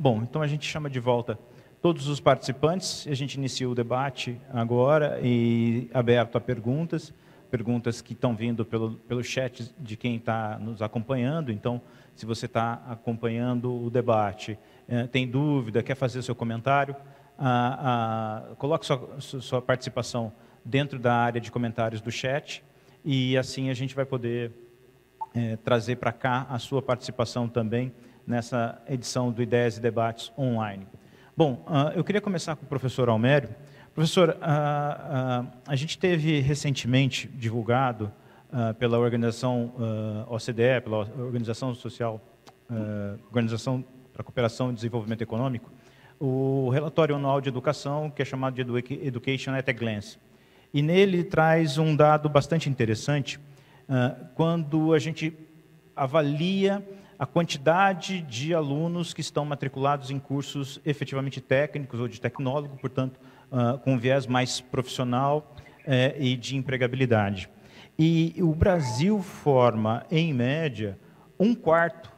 Bom, então a gente chama de volta todos os participantes, a gente inicia o debate agora e aberto a perguntas que estão vindo pelo chat de quem está nos acompanhando. Então, se você está acompanhando o debate, tem dúvida, quer fazer seu comentário, coloque sua participação dentro da área de comentários do chat e assim a gente vai poder trazer para cá a sua participação também nessa edição do Ideias e Debates Online. Bom, eu queria começar com o professor Almério. Professor, a gente teve recentemente divulgado pela organização OCDE, pela Organização Social, Organização para a Cooperação e Desenvolvimento Econômico, o relatório anual de educação, que é chamado de Education at a Glance. E nele traz um dado bastante interessante, quando a gente avalia a quantidade de alunos que estão matriculados em cursos efetivamente técnicos ou de tecnólogo, portanto, com viés mais profissional e de empregabilidade. E o Brasil forma, em média, 1/4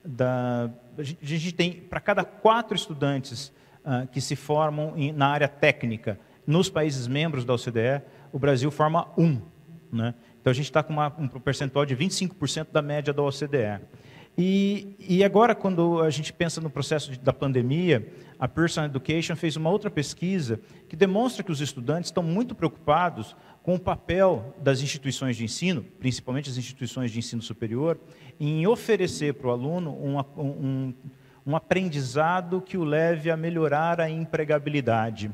a gente tem, para cada 4 estudantes que se formam na área técnica, nos países membros da OCDE, o Brasil forma 1, né? Então, a gente está com um percentual de 25% da média da OCDE. E agora, quando a gente pensa no processo da pandemia, a Pearson Education fez uma outra pesquisa que demonstra que os estudantes estão muito preocupados com o papel das instituições de ensino, principalmente as instituições de ensino superior, em oferecer para o aluno um aprendizado que o leve a melhorar a empregabilidade.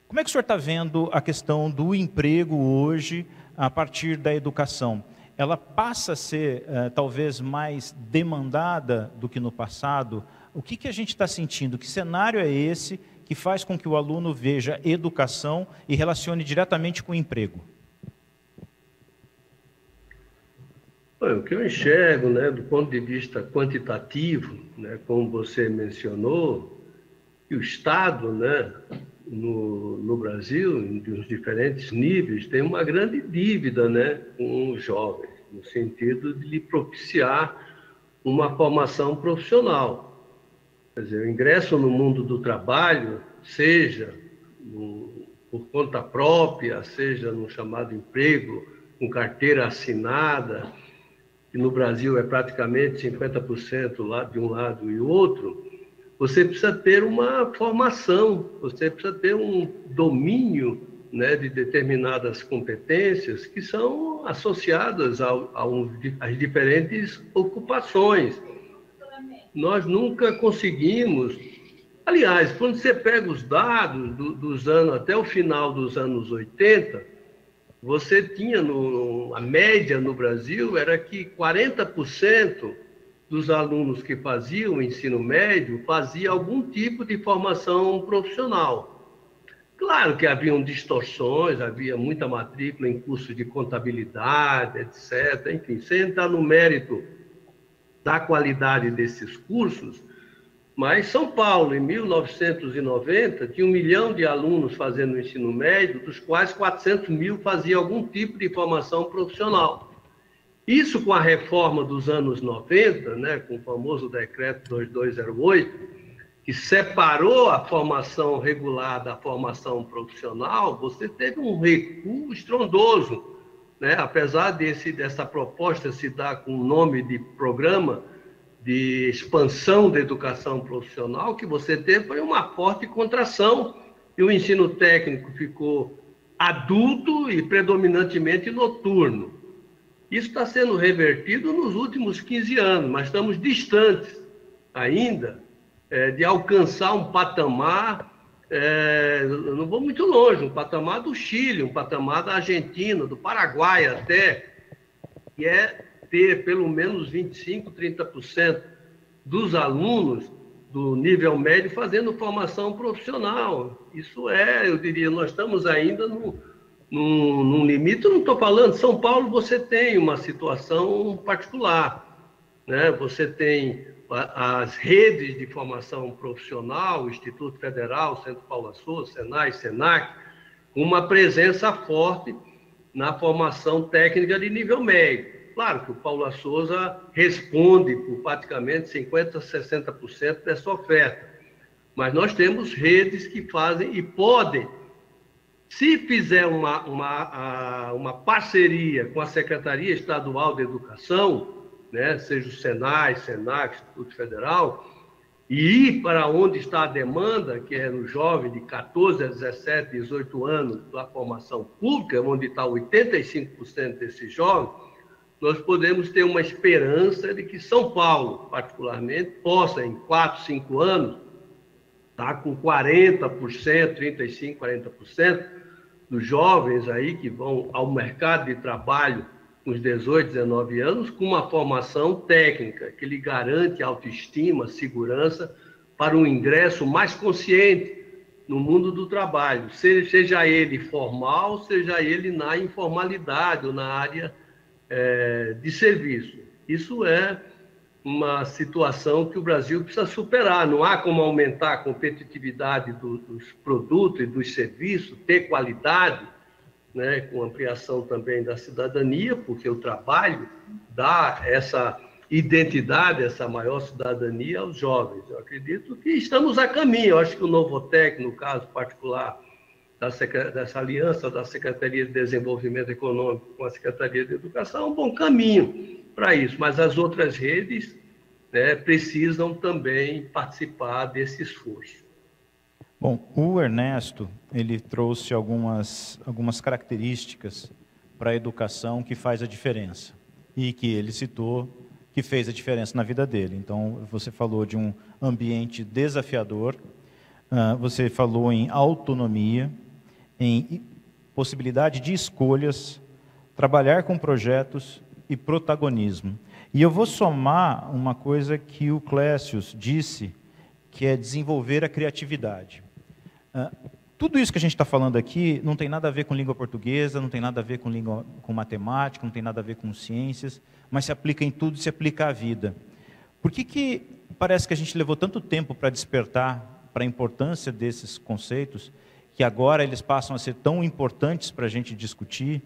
Como é que o senhor está vendo a questão do emprego hoje, a partir da educação? Ela passa a ser, talvez, mais demandada do que no passado? O que a gente está sentindo? Que cenário é esse que faz com que o aluno veja educação e relacione diretamente com o emprego? O que eu enxergo, né, do ponto de vista quantitativo, né, como você mencionou, que o Estado, né, no Brasil, nos diferentes níveis, tem uma grande dívida, né, com os jovens, no sentido de lhe propiciar uma formação profissional. Quer dizer, o ingresso no mundo do trabalho, seja por conta própria, seja no chamado emprego com carteira assinada, que no Brasil é praticamente 50% lá de um lado e outro, você precisa ter uma formação, você precisa ter um domínio, né, de determinadas competências que são associadas às diferentes ocupações. Nós nunca conseguimos... Aliás, quando você pega os dados dos anos, até o final dos anos 80, você tinha, a média no Brasil era que 40% dos alunos que faziam o ensino médio fazia algum tipo de formação profissional. Claro que haviam distorções, havia muita matrícula em cursos de contabilidade, etc. Enfim, sem entrar no mérito da qualidade desses cursos, mas São Paulo, em 1990, tinha 1 milhão de alunos fazendo o ensino médio, dos quais 400 mil faziam algum tipo de formação profissional. Isso com a reforma dos anos 90, né, com o famoso decreto 2208, que separou a formação regular da formação profissional, você teve um recuo estrondoso, né? Apesar dessa proposta se dar com o nome de Programa de Expansão da Educação Profissional, que você teve foi uma forte contração, e o ensino técnico ficou adulto e predominantemente noturno. Isso está sendo revertido nos últimos 15 anos, mas estamos distantes ainda de alcançar um patamar, não vou muito longe, um patamar do Chile, um patamar da Argentina, do Paraguai até, que é ter pelo menos 25%, 30% dos alunos do nível médio fazendo formação profissional. Isso eu diria, nós estamos ainda num limite. Eu não estou falando, São Paulo você tem uma situação particular, né? Você tem as redes de formação profissional, o Instituto Federal, Centro Paulo Açor, Senai, Senac, com uma presença forte na formação técnica de nível médio. Claro que o Paula Souza responde por praticamente 50%, 60% dessa oferta, mas nós temos redes que fazem e podem, se fizer uma parceria com a Secretaria Estadual de Educação, né, seja o Senai, Senac, Instituto Federal, e ir para onde está a demanda, que é no jovem de 14 a 17, 18 anos, da formação pública, onde está 85% desses jovens, nós podemos ter uma esperança de que São Paulo, particularmente, possa, em 4, 5 anos, estar com 40%, 35%, 40% dos jovens aí que vão ao mercado de trabalho com os 18, 19 anos, com uma formação técnica que lhe garante autoestima, segurança para um ingresso mais consciente no mundo do trabalho, seja ele formal, seja ele na informalidade ou na área de serviço. Isso é uma situação que o Brasil precisa superar. Não há como aumentar a competitividade dos produtos e dos serviços, ter qualidade, né, com ampliação também da cidadania, porque o trabalho dá essa identidade, essa maior cidadania aos jovens. Eu acredito que estamos a caminho. Eu acho que o Novotec, no caso particular dessa aliança da Secretaria de Desenvolvimento Econômico com a Secretaria de Educação, é um bom caminho para isso, mas as outras redes, né, precisam também participar desse esforço. Bom, o Ernesto, ele trouxe algumas características para a educação que faz a diferença e que ele citou que fez a diferença na vida dele. Então, você falou de um ambiente desafiador, você falou em autonomia, em possibilidade de escolhas, trabalhar com projetos e protagonismo. E eu vou somar uma coisa que o Clécius disse, que é desenvolver a criatividade. Tudo isso que a gente está falando aqui não tem nada a ver com língua portuguesa, não tem nada a ver com matemática, não tem nada a ver com ciências, mas se aplica em tudo, se aplica à vida. Por que parece que a gente levou tanto tempo para despertar para a importância desses conceitos, que agora eles passam a ser tão importantes para a gente discutir,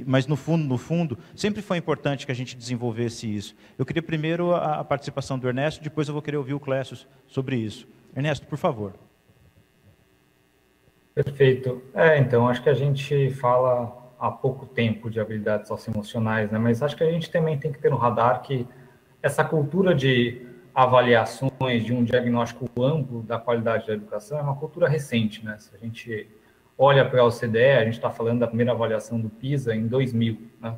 mas no fundo, sempre foi importante que a gente desenvolvesse isso. Eu queria primeiro a participação do Ernesto, depois eu vou querer ouvir o Clécio sobre isso. Ernesto, por favor. Perfeito. Então, acho que a gente fala há pouco tempo de habilidades socioemocionais, né? Mas acho que a gente também tem que ter no radar que essa cultura de avaliações, de um diagnóstico amplo da qualidade da educação é uma cultura recente, né? Se a gente olha para a OCDE, a gente está falando da primeira avaliação do PISA em 2000, né?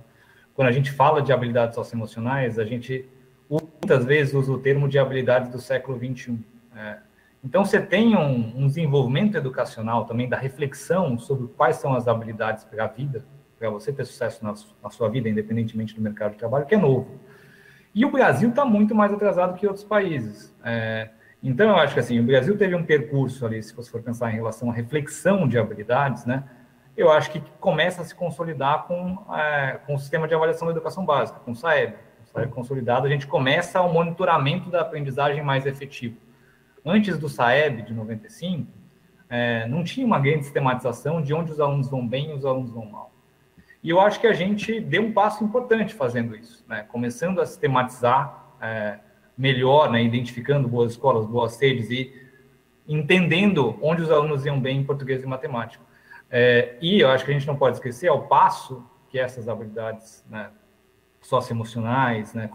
Quando a gente fala de habilidades socioemocionais, a gente muitas vezes usa o termo de habilidades do século XXI. Então, você tem um desenvolvimento educacional também da reflexão sobre quais são as habilidades para a vida, para você ter sucesso na sua vida, independentemente do mercado de trabalho, que é novo. E o Brasil está muito mais atrasado que outros países. Então, eu acho que assim, o Brasil teve um percurso ali, se você for pensar em relação à reflexão de habilidades, né? Eu acho que começa a se consolidar com o sistema de avaliação da educação básica, com o SAEB. O SAEB consolidado, a gente começa o monitoramento da aprendizagem mais efetivo. Antes do SAEB, de 95, não tinha uma grande sistematização de onde os alunos vão bem e os alunos vão mal. E eu acho que a gente deu um passo importante fazendo isso, né? Começando a sistematizar melhor, né? Identificando boas escolas, boas redes e entendendo onde os alunos iam bem em português e matemática. E eu acho que a gente não pode esquecer ao passo que essas habilidades, né, socioemocionais, né,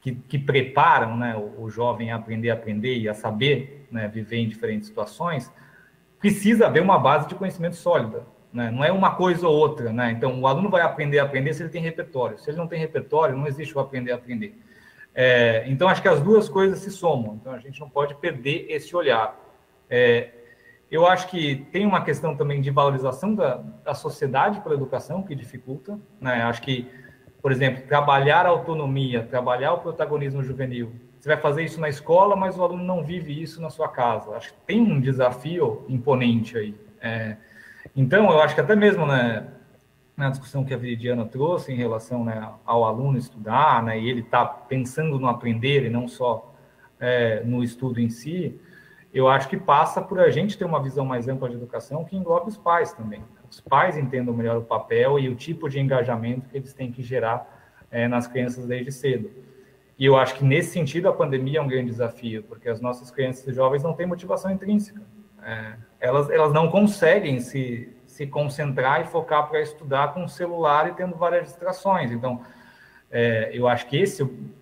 que preparam, né, o jovem a aprender e a saber, né, viver em diferentes situações, precisa haver uma base de conhecimento sólida, né? Não é uma coisa ou outra, né? Então, o aluno vai aprender a aprender se ele tem repertório. Se ele não tem repertório, não existe o aprender a aprender. Então, acho que as duas coisas se somam. Então, a gente não pode perder esse olhar. Eu acho que tem uma questão também de valorização da sociedade pela educação que dificulta, né? Acho que, por exemplo, trabalhar a autonomia, trabalhar o protagonismo juvenil. Você vai fazer isso na escola, mas o aluno não vive isso na sua casa. Acho que tem um desafio imponente aí. Então, eu acho que até mesmo, né, na discussão que a Viridiana trouxe em relação, né, ao aluno estudar, né, e ele está pensando no aprender e não só no estudo em si, eu acho que passa por a gente ter uma visão mais ampla de educação que englobe os pais também. Os pais entendam melhor o papel e o tipo de engajamento que eles têm que gerar nas crianças desde cedo. E eu acho que, nesse sentido, a pandemia é um grande desafio, porque as nossas crianças e jovens não têm motivação intrínseca. Elas não conseguem se concentrar e focar para estudar com o celular e tendo várias distrações. Então, eu acho que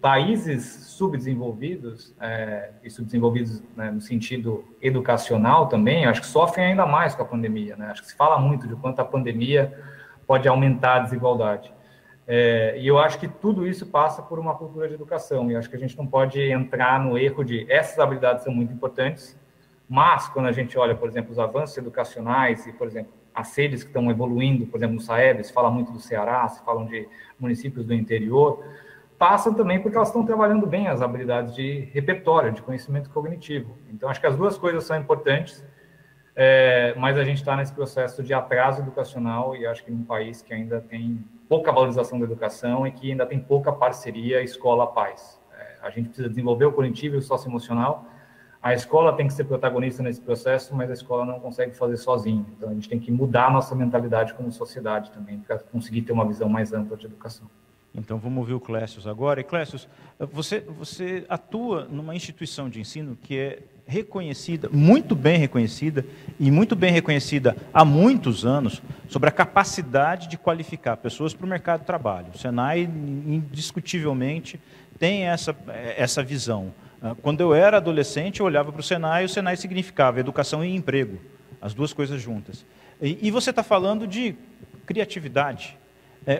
países subdesenvolvidos, e subdesenvolvidos, né, no sentido educacional também, eu acho que sofrem ainda mais com a pandemia, né? Acho que se fala muito de quanto a pandemia pode aumentar a desigualdade. E eu acho que tudo isso passa por uma cultura de educação, e eu acho que a gente não pode entrar no erro de essas habilidades são muito importantes, mas quando a gente olha, por exemplo, os avanços educacionais e, por exemplo, as redes que estão evoluindo, por exemplo, no Saeb, se fala muito do Ceará, se falam de municípios do interior, passam também porque elas estão trabalhando bem as habilidades de repertório, de conhecimento cognitivo. Então, acho que as duas coisas são importantes, mas a gente está nesse processo de atraso educacional e acho que num país que ainda tem pouca valorização da educação e que ainda tem pouca parceria escola-pais. A gente precisa desenvolver o cognitivo e o socioemocional. A escola tem que ser protagonista nesse processo, mas a escola não consegue fazer sozinha. Então, a gente tem que mudar a nossa mentalidade como sociedade também, para conseguir ter uma visão mais ampla de educação. Então, vamos ouvir o Clécio agora. E, Clécio, você atua numa instituição de ensino que é reconhecida, muito bem reconhecida, e muito bem reconhecida há muitos anos, sobre a capacidade de qualificar pessoas para o mercado de trabalho. O Senai, indiscutivelmente, tem essa visão. Quando eu era adolescente, eu olhava para o Senai, e o Senai significava educação e emprego, as duas coisas juntas. E você está falando de criatividade.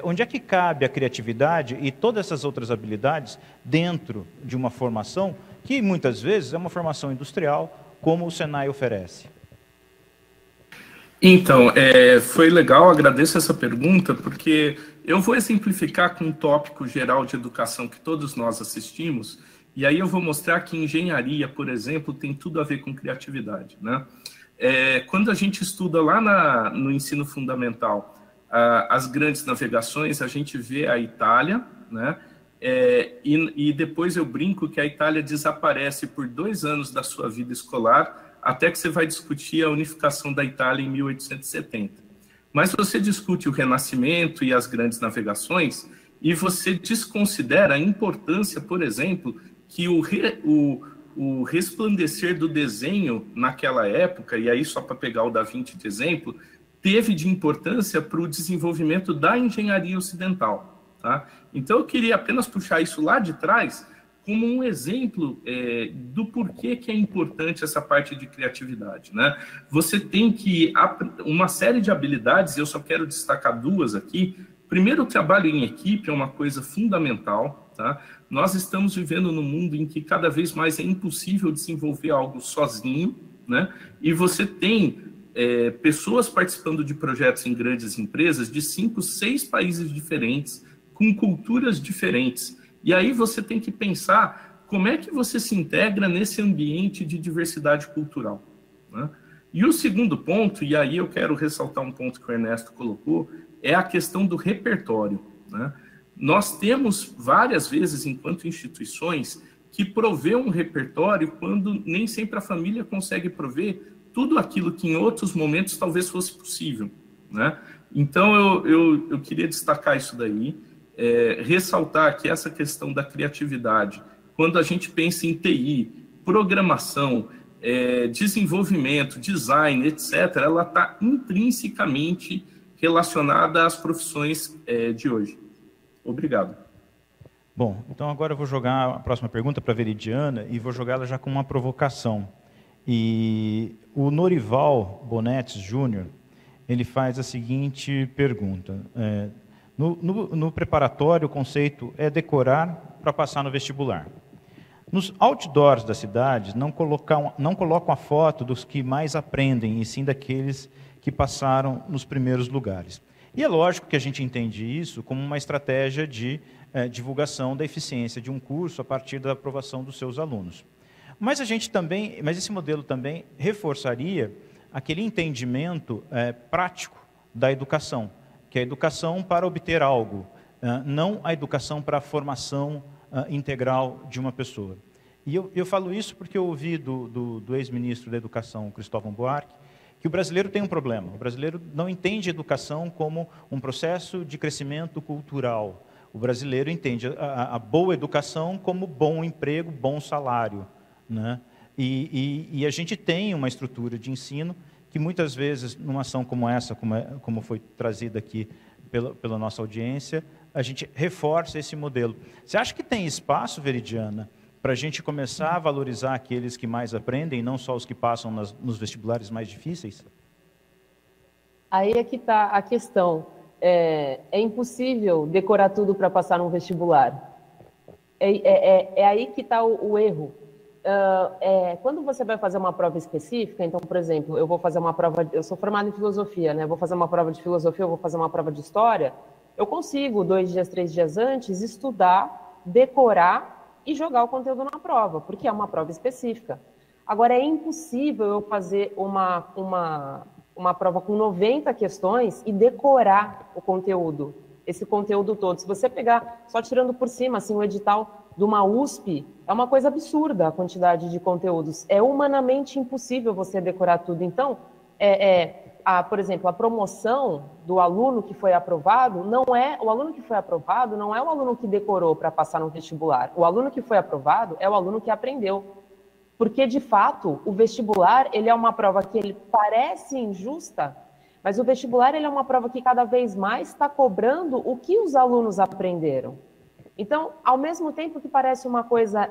Onde é que cabe a criatividade e todas essas outras habilidades dentro de uma formação que, muitas vezes, é uma formação industrial, como o Senai oferece? Então, foi legal, agradeço essa pergunta, porque eu vou exemplificar com um tópico geral de educação que todos nós assistimos, e aí eu vou mostrar que engenharia, por exemplo, tem tudo a ver com criatividade, né? Quando a gente estuda lá no ensino fundamental as grandes navegações, a gente vê a Itália, né? E depois eu brinco que a Itália desaparece por 2 anos da sua vida escolar, até que você vai discutir a unificação da Itália em 1870. Mas você discute o Renascimento e as grandes navegações, e você desconsidera a importância, por exemplo, que o resplandecer do desenho naquela época, e aí só para pegar o Da Vinci de exemplo, teve de importância para o desenvolvimento da engenharia ocidental. Tá? Então, eu queria apenas puxar isso lá de trás como um exemplo do porquê que é importante essa parte de criatividade. Né? Você tem uma série de habilidades, eu só quero destacar 2 aqui. Primeiro, o trabalho em equipe é uma coisa fundamental. Tá? Nós estamos vivendo num mundo em que cada vez mais é impossível desenvolver algo sozinho, né? E você tem pessoas participando de projetos em grandes empresas de 5, 6 países diferentes, com culturas diferentes. E aí você tem que pensar como é que você se integra nesse ambiente de diversidade cultural. Né? E o segundo ponto, e aí eu quero ressaltar um ponto que o Ernesto colocou, é a questão do repertório. Né? Nós temos várias vezes, enquanto instituições, que provê um repertório quando nem sempre a família consegue prover tudo aquilo que em outros momentos talvez fosse possível. Né? Então, eu queria destacar isso daí, ressaltar que essa questão da criatividade, quando a gente pensa em TI, programação, desenvolvimento, design, etc., ela está intrinsecamente relacionada às profissões de hoje. Obrigado. Bom, então agora eu vou jogar a próxima pergunta para a Veridiana e vou jogá-la já com uma provocação. E o Norival Bonetes Júnior, ele faz a seguinte pergunta. No preparatório, o conceito é decorar para passar no vestibular. Nos outdoors da cidade, não colocam a foto dos que mais aprendem, e sim daqueles que passaram nos primeiros lugares. E é lógico que a gente entende isso como uma estratégia de divulgação da eficiência de um curso a partir da aprovação dos seus alunos. Mas esse modelo também reforçaria aquele entendimento prático da educação, que é a educação para obter algo, não a educação para a formação integral de uma pessoa. E eu falo isso porque eu ouvi do ex-ministro da Educação, Cristóvão Buarque, que o brasileiro tem um problema. O brasileiro não entende educação como um processo de crescimento cultural. O brasileiro entende a boa educação como bom emprego, bom salário, né? E a gente tem uma estrutura de ensino que muitas vezes, numa ação como essa, como foi trazida aqui pela nossa audiência, a gente reforça esse modelo. Você acha que tem espaço, Veridiana, para a gente começar a valorizar aqueles que mais aprendem, não só os que passam nos vestibulares mais difíceis? Aí é que está a questão. É impossível decorar tudo para passar num vestibular. É aí que está o erro. Quando você vai fazer uma prova específica, então, por exemplo, eu vou fazer uma prova, eu sou formado em filosofia, né? Eu vou fazer uma prova de filosofia, eu vou fazer uma prova de história, eu consigo, 2 dias, 3 dias antes, estudar, decorar e jogar o conteúdo na prova, porque é uma prova específica. Agora, é impossível eu fazer uma prova com 90 questões e decorar o conteúdo, esse conteúdo todo. Se você pegar, só tirando por cima, assim, o edital de uma USP, é uma coisa absurda a quantidade de conteúdos. É humanamente impossível você decorar tudo. Então, por exemplo, a promoção do aluno que foi aprovado, o aluno que foi aprovado não é o aluno que decorou para passar no vestibular. O aluno que foi aprovado é o aluno que aprendeu. Porque, de fato, o vestibular ele é uma prova que ele parece injusta, mas o vestibular ele é uma prova que cada vez mais está cobrando o que os alunos aprenderam. Então, ao mesmo tempo que parece uma coisa,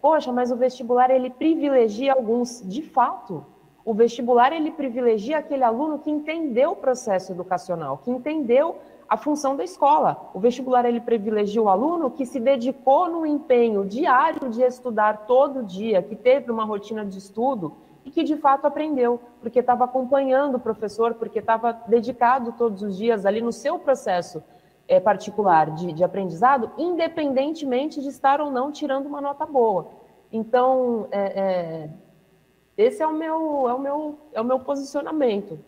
poxa, mas o vestibular ele privilegia alguns, de fato. O vestibular ele privilegia aquele aluno que entendeu o processo educacional, que entendeu a função da escola. O vestibular ele privilegia o aluno que se dedicou no empenho diário de estudar todo dia, que teve uma rotina de estudo e que de fato aprendeu, porque estava acompanhando o professor, porque estava dedicado todos os dias ali no seu processo particular de aprendizado, independentemente de estar ou não tirando uma nota boa. Então, esse é o meu posicionamento.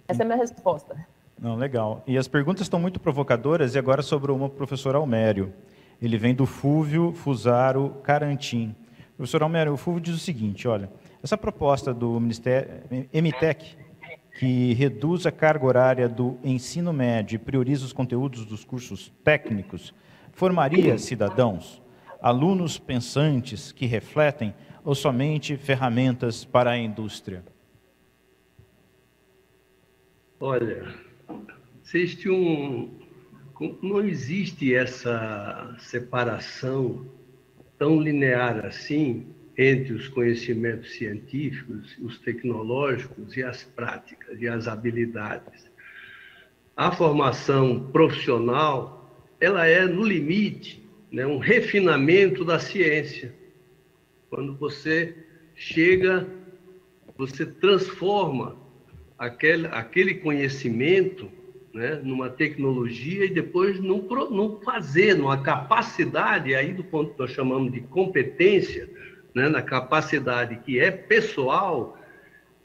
Essa é a minha resposta. Não, legal. E as perguntas estão muito provocadoras, e agora sobrou uma para o professor Almério. Ele vem do Fúvio Fusaro Carantim. Professor Almério, o Fúvio diz o seguinte, olha, essa proposta do Ministério MTEC, que reduz a carga horária do ensino médio e prioriza os conteúdos dos cursos técnicos, formaria cidadãos, alunos pensantes que refletem ou somente ferramentas para a indústria? Olha, não existe essa separação tão linear assim entre os conhecimentos científicos, os tecnológicos e as práticas e as habilidades. A formação profissional, ela é, no limite, né, um refinamento da ciência. Quando você você transforma aquele conhecimento, né, numa tecnologia e depois num fazer, numa capacidade, aí do ponto que nós chamamos de competência, né, na capacidade que é pessoal,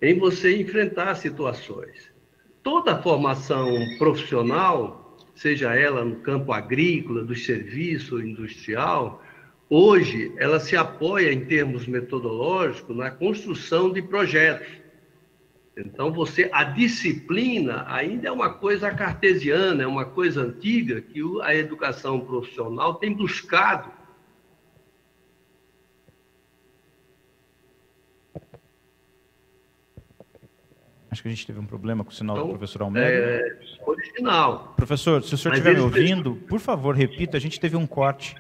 em você enfrentar situações. Toda a formação profissional, seja ela no campo agrícola, do serviço industrial, hoje ela se apoia em termos metodológicos na construção de projetos. Então, a disciplina ainda é uma coisa cartesiana, é uma coisa antiga que a educação profissional tem buscado. Acho que a gente teve um problema com o sinal do professor Almério. Original. Professor, se o senhor estiver me ouvindo, por favor, repita. A gente teve um corte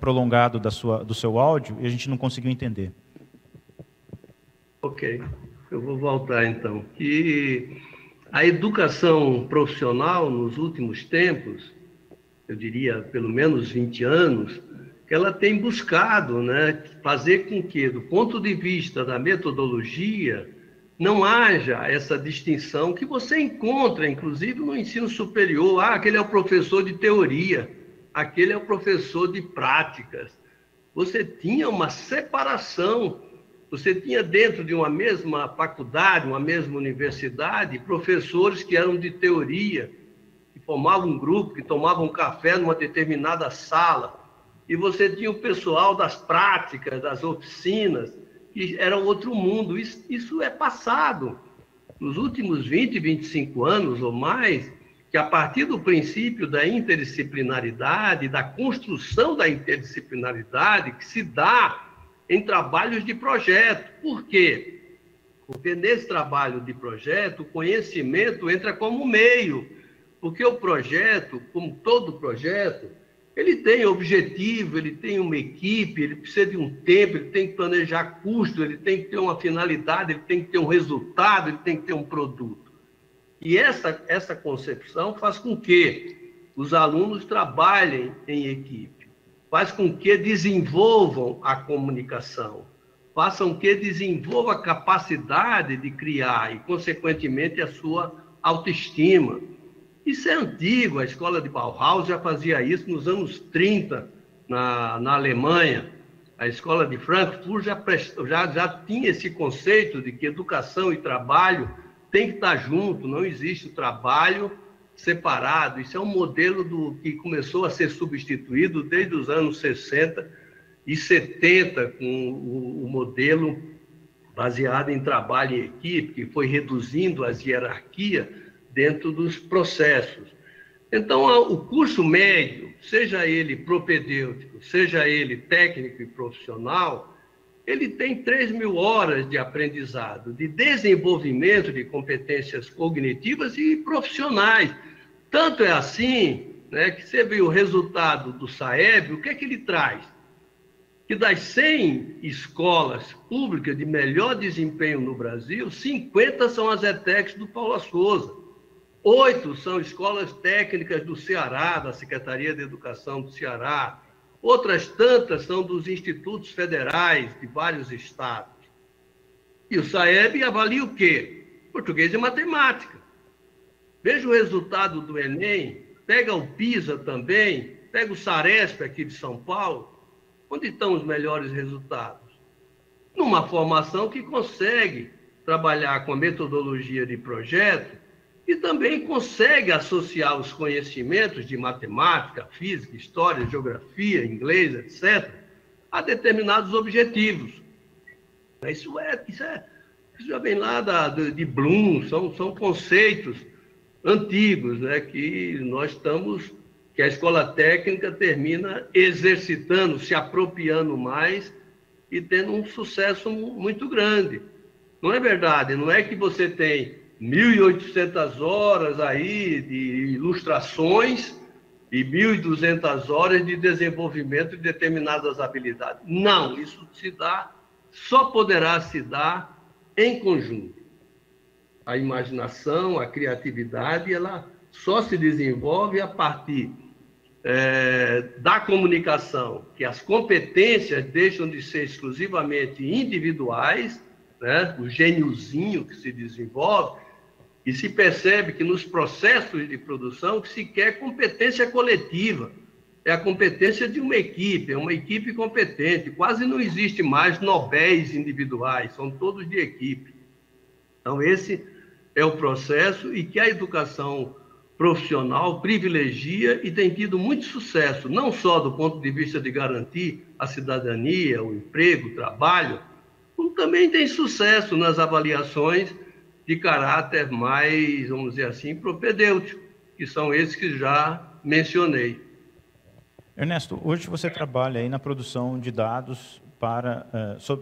prolongado do seu áudio e a gente não conseguiu entender. Ok. Eu vou voltar, então. E a educação profissional, nos últimos tempos, eu diria pelo menos 20 anos, que ela tem buscado, né, fazer com que, do ponto de vista da metodologia, não haja essa distinção que você encontra, inclusive, no ensino superior. Aquele é o professor de teoria, aquele é o professor de práticas. Você tinha uma separação. Você tinha dentro de uma mesma faculdade, uma mesma universidade, professores que eram de teoria, que formavam um grupo, que tomavam café numa determinada sala, e você tinha o pessoal das práticas, das oficinas, que era outro mundo. Isso é passado. Nos últimos 20, 25 anos ou mais, que a partir do princípio da interdisciplinaridade, da construção da interdisciplinaridade, que se dá em trabalhos de projeto. Por quê? Porque nesse trabalho de projeto, o conhecimento entra como meio, porque o projeto, como todo projeto, ele tem objetivo, ele tem uma equipe, ele precisa de um tempo, ele tem que planejar custo, ele tem que ter uma finalidade, ele tem que ter um resultado, ele tem que ter um produto. E essa concepção faz com que os alunos trabalhem em equipe, faz com que desenvolvam a comunicação, façam que desenvolvam a capacidade de criar e, consequentemente, a sua autoestima. Isso é antigo, a escola de Bauhaus já fazia isso nos anos 30, na Alemanha. A escola de Frankfurt já tinha esse conceito de que educação e trabalho tem que estar junto, não existe o trabalho separado. Isso é um modelo que começou a ser substituído desde os anos 60 e 70, com o modelo baseado em trabalho em equipe, que foi reduzindo as hierarquias dentro dos processos. Então, o curso médio, seja ele propedêutico, seja ele técnico e profissional, ele tem 3.000 horas de aprendizado, de desenvolvimento de competências cognitivas e profissionais. Tanto é assim, né, que você vê o resultado do SAEB, o que é que ele traz? Que das 100 escolas públicas de melhor desempenho no Brasil, 50 são as ETECs do Paulo Souza. 8 são escolas técnicas do Ceará, da Secretaria de Educação do Ceará. Outras tantas são dos institutos federais de vários estados. E o SAEB avalia o quê? Português e matemática. Veja o resultado do Enem, pega o PISA também, pega o SARESP aqui de São Paulo. Onde estão os melhores resultados? Numa formação que consegue trabalhar com a metodologia de projeto e também consegue associar os conhecimentos de matemática, física, história, geografia, inglês, etc., a determinados objetivos. Isso já vem lá de Bloom, são conceitos antigos, né, que que a escola técnica termina exercitando, se apropriando mais e tendo um sucesso muito grande. Não é verdade? Não é que você tem 1.800 horas aí de ilustrações e 1.200 horas de desenvolvimento de determinadas habilidades. Não, isso só poderá se dar em conjunto. A imaginação, a criatividade, ela só se desenvolve a partir da comunicação, que as competências deixam de ser exclusivamente individuais, né? O gêniozinho que se desenvolve, e se percebe que nos processos de produção que se quer competência coletiva, é a competência de uma equipe, é uma equipe competente, quase não existe mais nobéis individuais, são todos de equipe. Então esse é o processo e que a educação profissional privilegia e tem tido muito sucesso, não só do ponto de vista de garantir a cidadania, o emprego, o trabalho, como também tem sucesso nas avaliações de caráter mais, vamos dizer assim, propedêutico, que são esses que já mencionei. Ernesto, hoje você trabalha aí na produção de dados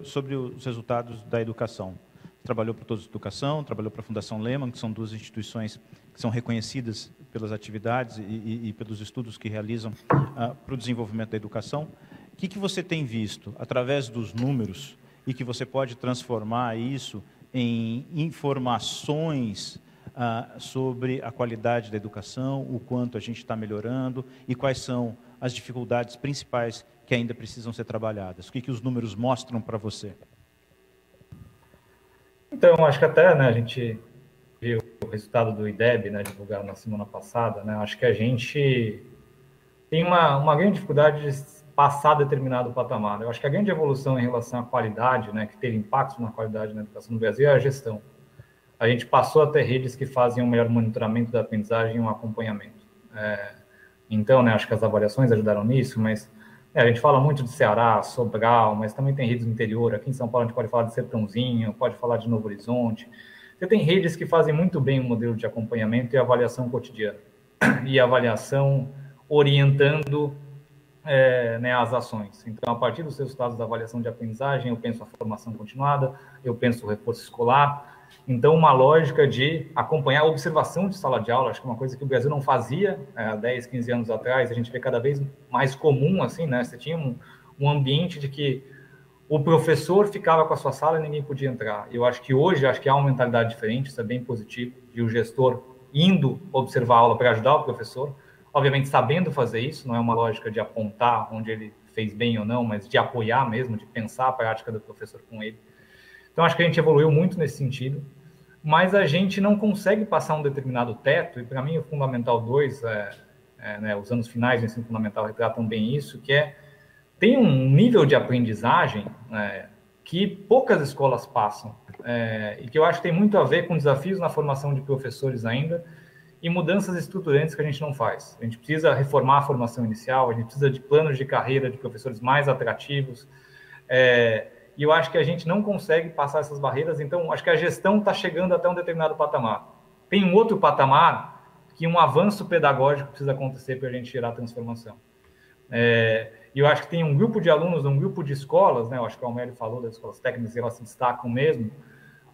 sobre os resultados da educação. Trabalhou para Todos Educação, trabalhou para a Fundação Lehman, que são duas instituições que são reconhecidas pelas atividades e pelos estudos que realizam para o desenvolvimento da educação. O que você tem visto através dos números e que você pode transformar isso em informações sobre a qualidade da educação, o quanto a gente está melhorando e quais são as dificuldades principais que ainda precisam ser trabalhadas? O que os números mostram para você? Então, acho que até, né, a gente viu o resultado do IDEB, né, divulgado na semana passada, né, acho que a gente tem uma grande dificuldade de passar determinado patamar. Eu acho que a grande evolução em relação à qualidade, né, que teve impacto na qualidade na educação no Brasil, é a gestão. A gente passou a ter redes que fazem um melhor monitoramento da aprendizagem e um acompanhamento. Então, né, acho que as avaliações ajudaram nisso, mas A gente fala muito de Ceará, Sobral, mas também tem redes no interior. Aqui em São Paulo a gente pode falar de Sertãozinho, pode falar de Novo Horizonte. Você tem redes que fazem muito bem o modelo de acompanhamento e avaliação cotidiana. E avaliação orientando as ações. Então, a partir dos resultados da avaliação de aprendizagem, eu penso a formação continuada, eu penso o reforço escolar. Então, uma lógica de acompanhar a observação de sala de aula, acho que é uma coisa que o Brasil não fazia há 10, 15 anos atrás, a gente vê cada vez mais comum, assim, né? Você tinha um ambiente de que o professor ficava com a sua sala e ninguém podia entrar. Eu acho que hoje, há uma mentalidade diferente, isso é bem positivo, de o gestor indo observar a aula para ajudar o professor, obviamente sabendo fazer isso, não é uma lógica de apontar onde ele fez bem ou não, mas de apoiar mesmo, de pensar a prática do professor com ele. Então, acho que a gente evoluiu muito nesse sentido, mas a gente não consegue passar um determinado teto, e para mim o Fundamental 2, os anos finais do ensino fundamental retratam bem isso, que tem um nível de aprendizagem que poucas escolas passam, e que eu acho que tem muito a ver com desafios na formação de professores ainda, e mudanças estruturantes que a gente não faz. A gente precisa reformar a formação inicial, a gente precisa de planos de carreira de professores mais atrativos, e eu acho que a gente não consegue passar essas barreiras, então acho que a gestão está chegando até um determinado patamar. Tem um outro patamar que um avanço pedagógico precisa acontecer para a gente gerar transformação. E eu acho que tem um grupo de alunos, um grupo de escolas, né? Eu acho que o Almério falou das escolas técnicas, elas se destacam mesmo,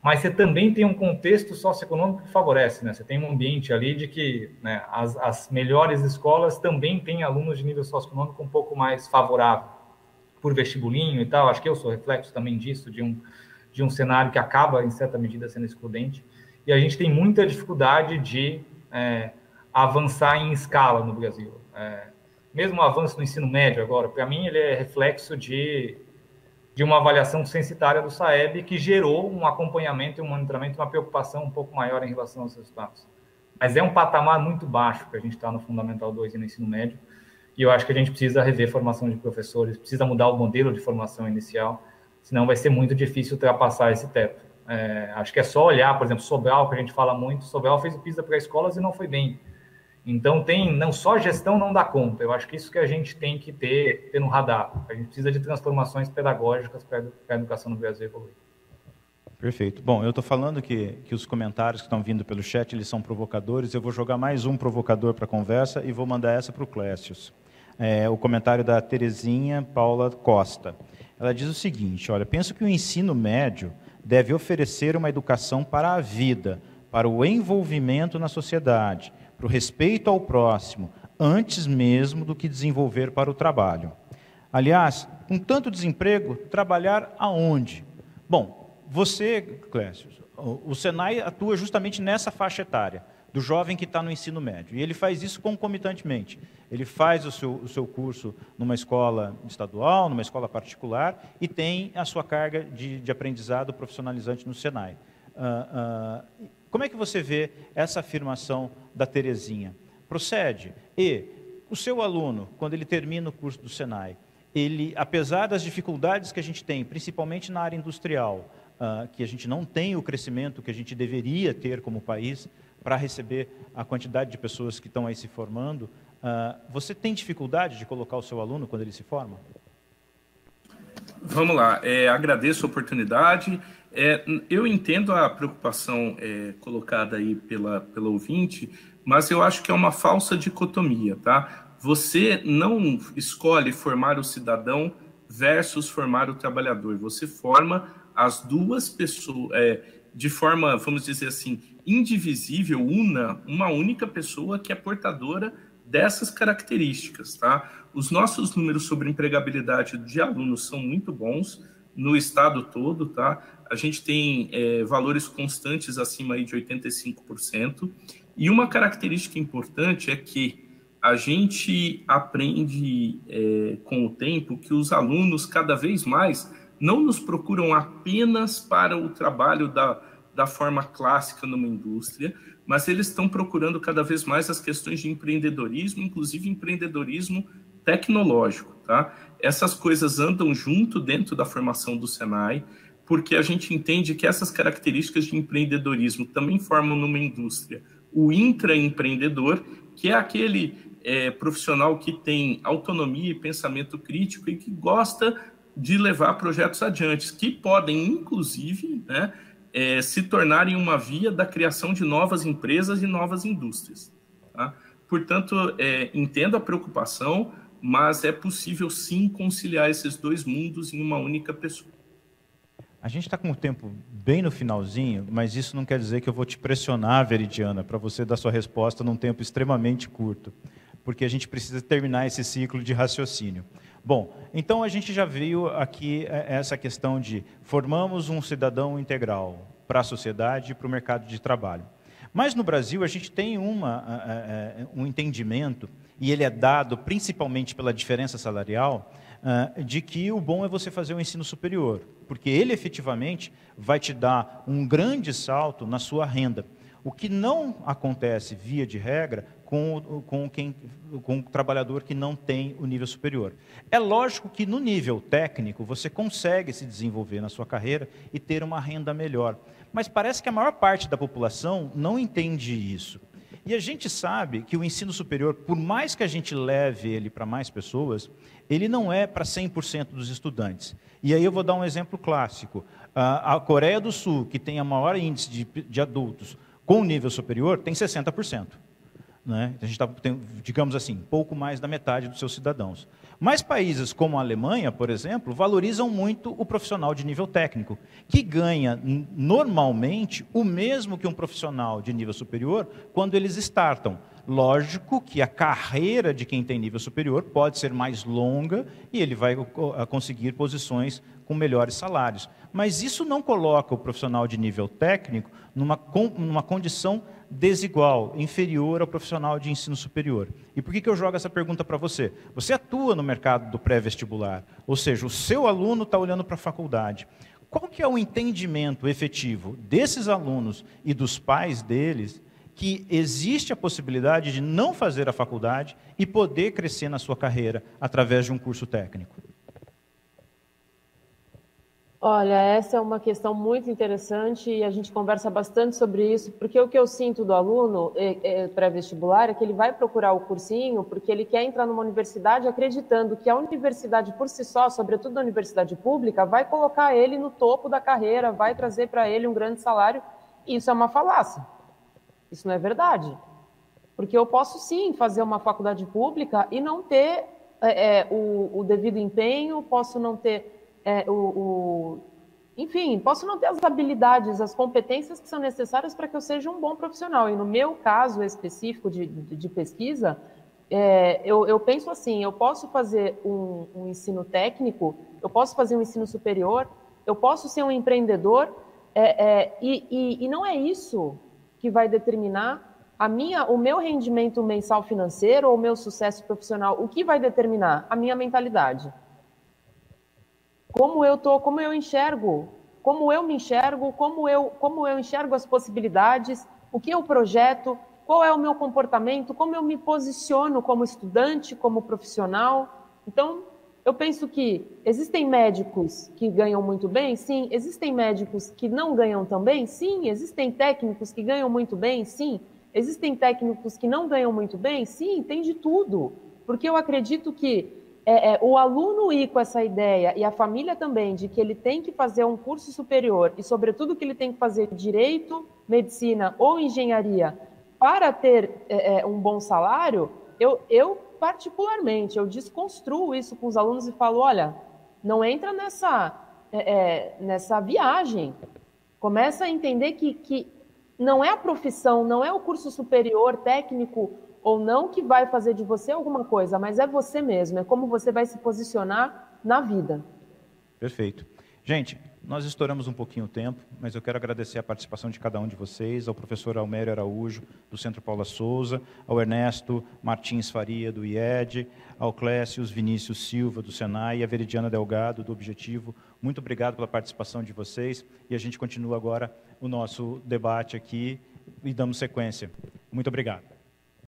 mas você também tem um contexto socioeconômico que favorece, né? Você tem um ambiente ali de que, né, as melhores escolas também têm alunos de nível socioeconômico um pouco mais favorável, por vestibulinho e tal. Acho que eu sou reflexo também disso, de um cenário que acaba, em certa medida, sendo excludente. E a gente tem muita dificuldade de avançar em escala no Brasil. Mesmo o avanço no ensino médio agora, para mim, ele é reflexo de uma avaliação censitária do SAEB que gerou um acompanhamento e um monitoramento, uma preocupação um pouco maior em relação aos resultados. Mas é um patamar muito baixo que a gente está no Fundamental 2 e no ensino médio, e eu acho que a gente precisa rever formação de professores, precisa mudar o modelo de formação inicial, senão vai ser muito difícil ultrapassar esse teto. Acho que é só olhar, por exemplo, Sobral, que a gente fala muito, Sobral fez o PISA para escolas e não foi bem. Então, não só a gestão não dá conta, eu acho que isso que a gente tem que ter no radar. A gente precisa de transformações pedagógicas para a educação no Brasil evoluir. Perfeito. Bom, eu estou falando que os comentários que estão vindo pelo chat, eles são provocadores. Eu vou jogar mais um provocador para a conversa e vou mandar essa para o Clécius. O comentário da Terezinha Paula Costa. Ela diz o seguinte: olha, penso que o ensino médio deve oferecer uma educação para a vida, para o envolvimento na sociedade, para o respeito ao próximo, antes mesmo do que desenvolver para o trabalho. Aliás, com tanto desemprego, trabalhar aonde? Bom, você, Clécio, o Senai atua justamente nessa faixa etária, do jovem que está no ensino médio, e ele faz isso concomitantemente. Ele faz o seu curso numa escola estadual, numa escola particular, e tem a sua carga de aprendizado profissionalizante no Senai. Como é que você vê essa afirmação da Terezinha? Procede. E o seu aluno, quando ele termina o curso do Senai, ele, apesar das dificuldades que a gente tem, principalmente na área industrial, que a gente não tem o crescimento que a gente deveria ter como país para receber a quantidade de pessoas que estão aí se formando, você tem dificuldade de colocar o seu aluno quando ele se forma? Vamos lá, agradeço a oportunidade. Eu entendo a preocupação colocada aí pela ouvinte, mas eu acho que é uma falsa dicotomia, tá? Você não escolhe formar o cidadão versus formar o trabalhador. Você forma as duas pessoas de forma, vamos dizer assim, indivisível, uma única pessoa que é portadora dessas características, tá? Os nossos números sobre empregabilidade de alunos são muito bons no estado todo, tá? A gente tem valores constantes acima aí de 85%, e uma característica importante é que a gente aprende com o tempo que os alunos cada vez mais não nos procuram apenas para o trabalho da forma clássica numa indústria, mas eles estão procurando cada vez mais as questões de empreendedorismo, inclusive empreendedorismo tecnológico, tá? Essas coisas andam junto dentro da formação do Senai, porque a gente entende que essas características de empreendedorismo também formam numa indústria o intraempreendedor, que é aquele profissional que tem autonomia e pensamento crítico e que gosta de levar projetos adiante, que podem, inclusive, né, se tornarem uma via da criação de novas empresas e novas indústrias. Tá? Portanto, entendo a preocupação, mas é possível, sim, conciliar esses dois mundos em uma única pessoa. A gente está com o tempo bem no finalzinho, mas isso não quer dizer que eu vou te pressionar, Veridiana, para você dar sua resposta num tempo extremamente curto, porque a gente precisa terminar esse ciclo de raciocínio. Bom, então a gente já viu aqui essa questão de formamos um cidadão integral para a sociedade e para o mercado de trabalho. Mas no Brasil a gente tem um entendimento, e ele é dado principalmente pela diferença salarial, de que o bom é você fazer o ensino superior, porque ele efetivamente vai te dar um grande salto na sua renda. O que não acontece, via de regra, com o trabalhador que não tem o nível superior. É lógico que no nível técnico você consegue se desenvolver na sua carreira e ter uma renda melhor, mas parece que a maior parte da população não entende isso. E a gente sabe que o ensino superior, por mais que a gente leve ele para mais pessoas, ele não é para 100% dos estudantes. E aí eu vou dar um exemplo clássico. A Coreia do Sul, que tem o maior índice de adultos com nível superior, tem 60%. Né? A gente tem, digamos assim, pouco mais da metade dos seus cidadãos. Mas países como a Alemanha, por exemplo, valorizam muito o profissional de nível técnico, que ganha normalmente o mesmo que um profissional de nível superior quando eles startam. Lógico que a carreira de quem tem nível superior pode ser mais longa e ele vai conseguir posições com melhores salários. Mas isso não coloca o profissional de nível técnico numa condição desigual, inferior ao profissional de ensino superior. E por que eu jogo essa pergunta para você? Você atua no mercado do pré-vestibular, ou seja, o seu aluno está olhando para a faculdade. Qual que é o entendimento efetivo desses alunos e dos pais deles que existe a possibilidade de não fazer a faculdade e poder crescer na sua carreira através de um curso técnico? Olha, essa é uma questão muito interessante e a gente conversa bastante sobre isso, porque o que eu sinto do aluno pré-vestibular é que ele vai procurar o cursinho porque ele quer entrar numa universidade acreditando que a universidade por si só, sobretudo a universidade pública, vai colocar ele no topo da carreira, vai trazer para ele um grande salário. E isso é uma falácia. Isso não é verdade. Porque eu posso sim fazer uma faculdade pública e não ter o devido empenho, posso não ter enfim, posso não ter as habilidades, as competências que são necessárias para que eu seja um bom profissional. E no meu caso específico de pesquisa, eu penso assim, eu posso fazer um ensino técnico, eu posso fazer um ensino superior, eu posso ser um empreendedor, e não é isso que vai determinar o meu rendimento mensal financeiro ou o meu sucesso profissional. O que vai determinar? A minha mentalidade. Como eu enxergo, como eu me enxergo, como eu enxergo as possibilidades, o que eu projeto, qual é o meu comportamento, como eu me posiciono como estudante, como profissional. Então, eu penso que existem médicos que ganham muito bem, sim. Existem médicos que não ganham tão bem, sim. Existem técnicos que ganham muito bem, sim. Existem técnicos que não ganham muito bem, sim. Tem de tudo, porque eu acredito que o aluno ir com essa ideia, e a família também, de que ele tem que fazer um curso superior, e sobretudo que ele tem que fazer direito, medicina ou engenharia para ter um bom salário, eu particularmente, eu desconstruo isso com os alunos e falo, olha, não entra nessa viagem. Começa a entender que não é a profissão, não é o curso superior, técnico ou não, que vai fazer de você alguma coisa, mas é você mesmo, é como você vai se posicionar na vida. Perfeito. Gente, nós estouramos um pouquinho o tempo, mas eu quero agradecer a participação de cada um de vocês, ao professor Almério Araújo, do Centro Paula Souza, ao Ernesto Martins Faria, do IED, ao Clécio Vinícius Silva, do Senai, e a Veridiana Delgado, do Objetivo. Muito obrigado pela participação de vocês, e a gente continua agora o nosso debate aqui e damos sequência. Muito obrigado.